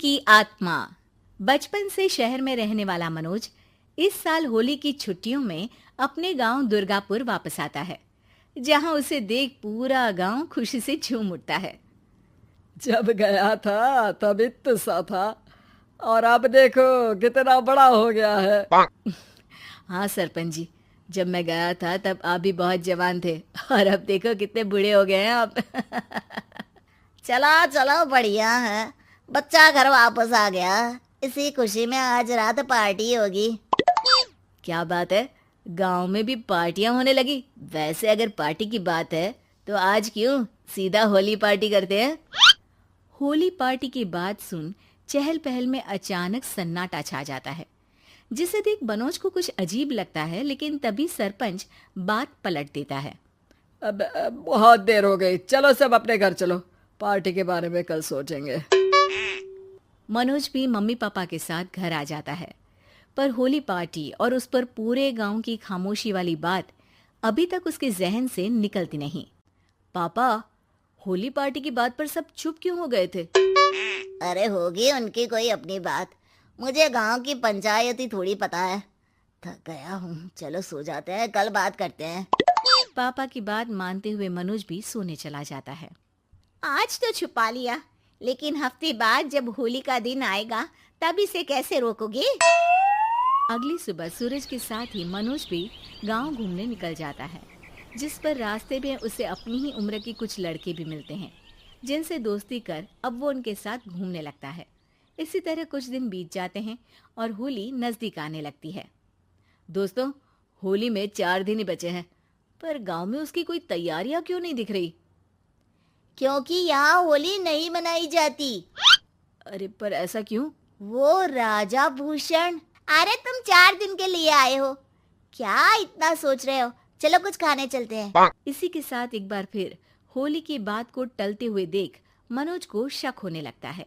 की आत्मा। बचपन से शहर में रहने वाला मनोज इस साल होली की छुट्टियों में अपने गांव दुर्गापुर वापस आता है, जहां उसे देख पूरा गांव खुशी से झूम उठता है। जब गया था तब इतना सा था और अब देखो कितना बड़ा हो गया है। हाँ सरपंच जी, जब मैं गया था तब आप भी बहुत जवान थे और अब देखो कितने बूढ़े हो गए हैं आप। चला चलो बढ़िया है, बच्चा घर वापस आ गया। इसी खुशी में आज रात पार्टी होगी। क्या बात है, गांव में भी पार्टियां होने लगी। वैसे अगर पार्टी की बात है तो आज क्यों सीधा होली पार्टी करते हैं। होली पार्टी की बात सुन चहल पहल में अचानक सन्नाटा छा जाता है, जिसे देख मनोज को कुछ अजीब लगता है, लेकिन तभी सरपंच बात पलट देता है। अब बहुत देर हो गई, चलो सब अपने घर चलो, पार्टी के बारे में कल सोचेंगे। मनोज भी मम्मी पापा के साथ घर आ जाता है, पर होली पार्टी और उस पर पूरे गांव की खामोशी वाली बात अभी तक उसके जहन से निकलती नहीं। पापा, होली पार्टी की बात पर सब चुप क्यों हो गए थे? अरे होगी उनकी कोई अपनी बात, मुझे गांव की पंचायती थोड़ी पता है। थक गया हूँ, चलो सो जाते हैं, कल बात करते हैं। पापा की बात मानते हुए मनोज भी सोने चला जाता है। आज तो छुपा लिया, लेकिन हफ्ते बाद जब होली का दिन आएगा तब इसे कैसे रोकोगे? अगली सुबह सूरज के साथ ही मनोज भी गांव घूमने निकल जाता है, जिस पर रास्ते में उसे अपनी ही उम्र के कुछ लड़के भी मिलते हैं, जिनसे दोस्ती कर अब वो उनके साथ घूमने लगता है। इसी तरह कुछ दिन बीत जाते हैं और होली नजदीक आने लगती है। दोस्तों, होली में 4 दिन ही बचे हैं, पर गांव में उसकी कोई तैयारियां क्यों नहीं दिख रही? क्योंकि यहाँ होली नहीं मनाई जाती। अरे पर ऐसा क्यों? वो राजा भूषण। अरे तुम 4 दिन के लिए आए हो, क्या इतना सोच रहे हो? चलो कुछ खाने चलते हैं। इसी के साथ एक बार फिर होली की बात को टलते हुए देख मनोज को शक होने लगता है।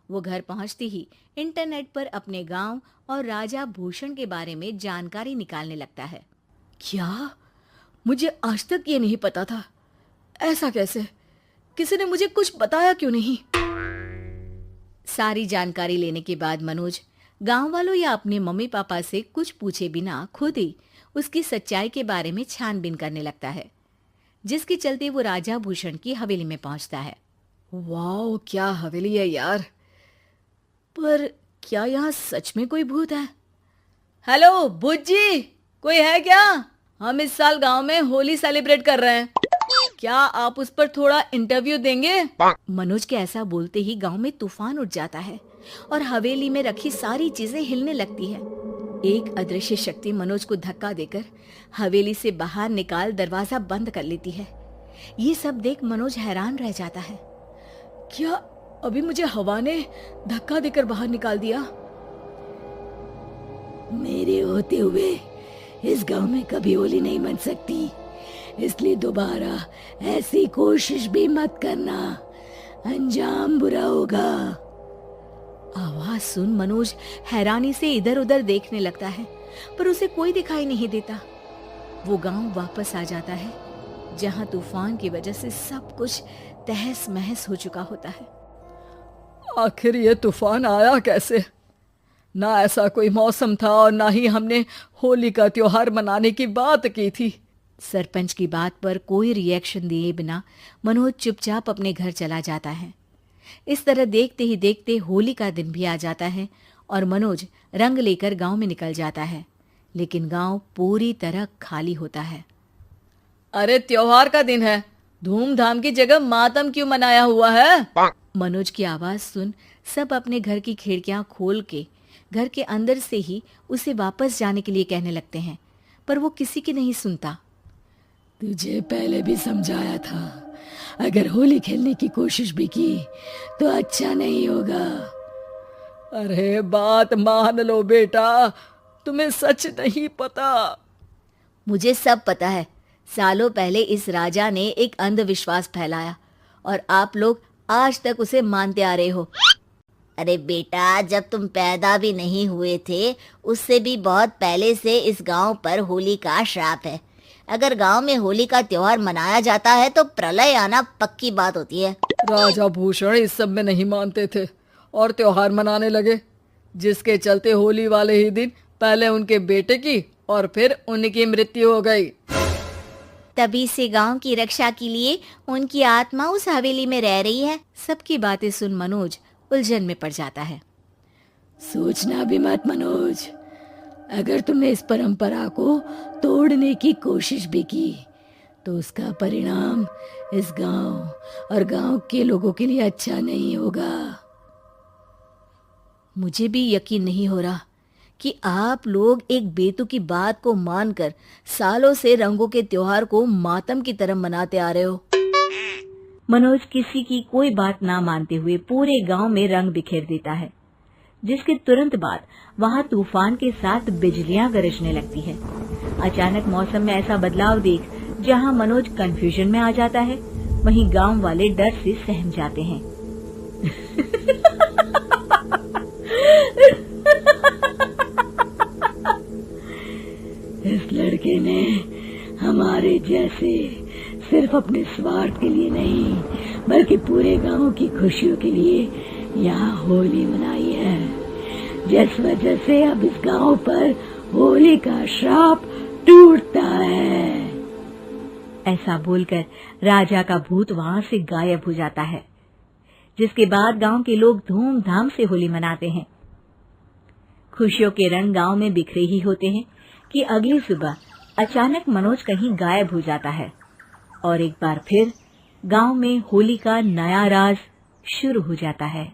वो घर पहुंचते ही इंटरनेट पर अपने गांव और राजा भूषण के बारे में जानकारी निकालने लगता है। क्या? मुझे आज तक ये नहीं पता था। ऐसा कैसे? किसी ने मुझे कुछ बताया क्यों नहीं? सारी जानकारी लेने के बाद मनोज गांव वालों या अपने मम्मी पापा से कुछ पूछे बिना खुद ही उसकी सच्चाई के बारे में छानबीन करने लगता है, जिसके चलते वो राजा भूषण की हवेली में पहुंचता है। वाह, क्या हवेली है यार! पर क्या यहाँ सच में कोई भूत है? हेलो भूत जी, कोई है क्या? हम इस साल गांव में होली सेलिब्रेट कर रहे हैं, क्या आप उस पर थोड़ा इंटरव्यू देंगे? मनोज के ऐसा बोलते ही गांव में तूफान उठ जाता है और हवेली में रखी सारी चीजें हिलने लगती है। एक अदृश्य शक्ति मनोज को धक्का देकर हवेली से बाहर निकाल दरवाजा बंद कर लेती है। ये सब देख मनोज हैरान रह जाता है। क्या अभी मुझे हवा ने धक्का देकर बाहर निकाल दिया? मेरे होते हुए इस गांव में कभी होली नहीं मन सकती, इसलिए दोबारा ऐसी कोशिश भी मत करना, अंजाम बुरा होगा। आवाज सुन मनोज हैरानी से इधर उधर देखने लगता है, पर उसे कोई दिखाई नहीं देता। वो गांव वापस आ जाता है, जहां तूफान की वजह से सब कुछ तहस महस हो चुका होता है। आखिर ये तूफान आया कैसे? ना ऐसा कोई मौसम था और ना ही हमने होली का त्योहार मनाने की बात की थी। सरपंच की बात पर कोई रिएक्शन दिए बिना मनोज चुपचाप अपने घर चला जाता है। इस तरह देखते ही देखते होली का दिन भी आ जाता है और मनोज रंग लेकर गांव में निकल जाता है, लेकिन गांव पूरी तरह खाली होता है। अरे त्योहार का दिन है, धूमधाम की जगह मातम क्यों मनाया हुआ है? मनोज की आवाज सुन सब अपने घर की खिड़कियां खोल के घर के अंदर से ही उसे वापस जाने के लिए कहने लगते हैं, पर वो किसी की नहीं सुनता। तुझे पहले भी समझाया था, अगर होली खेलने की कोशिश भी की तो अच्छा नहीं होगा। अरे बात मान लो बेटा, तुम्हें सच नहीं पता। मुझे सब पता है। सालों पहले इस राजा ने एक अंधविश्वास फैलाया और आप लोग आज तक उसे मानते आ रहे हो। अरे बेटा, जब तुम पैदा भी नहीं हुए थे उससे भी बहुत पहले से इस गांव पर होली का श्राप है। अगर गांव में होली का त्योहार मनाया जाता है तो प्रलय आना पक्की बात होती है। राजा भूषण इस सब में नहीं मानते थे और त्योहार मनाने लगे, जिसके चलते होली वाले ही दिन पहले उनके बेटे की और फिर उनकी मृत्यु हो गई। तभी से गांव की रक्षा के लिए उनकी आत्मा उस हवेली में रह रही है। सबकी बातें सुन मनोज उलझन में पड़ जाता है। सोचना भी मत मनोज, अगर तुमने इस परंपरा को तोड़ने की कोशिश भी की तो उसका परिणाम इस गांव और गांव के लोगों के लिए अच्छा नहीं होगा। मुझे भी यकीन नहीं हो रहा कि आप लोग एक बेतुकी बात को मानकर सालों से रंगों के त्योहार को मातम की तरह मनाते आ रहे हो। मनोज किसी की कोई बात ना मानते हुए पूरे गांव में रंग बिखेर देता है, जिसके तुरंत बाद वहां तूफान के साथ बिजलियां गरजने लगती है। अचानक मौसम में ऐसा बदलाव देख जहां मनोज कंफ्यूजन में आ जाता है, वहीं गांव वाले डर से सहम जाते हैं। इस लड़के ने हमारे जैसे सिर्फ अपने स्वार्थ के लिए नहीं बल्कि पूरे गांव की खुशियों के लिए यहाँ होली मनाई है, जिस वजह से अब इस गांव पर होली का श्राप टूटता है। ऐसा बोलकर राजा का भूत वहां से गायब हो जाता है, जिसके बाद गांव के लोग धूमधाम से होली मनाते हैं। खुशियों के रंग गांव में बिखरे ही होते हैं कि अगली सुबह अचानक मनोज कहीं गायब हो जाता है और एक बार फिर गांव में होली का नया राज शुरू हो जाता है।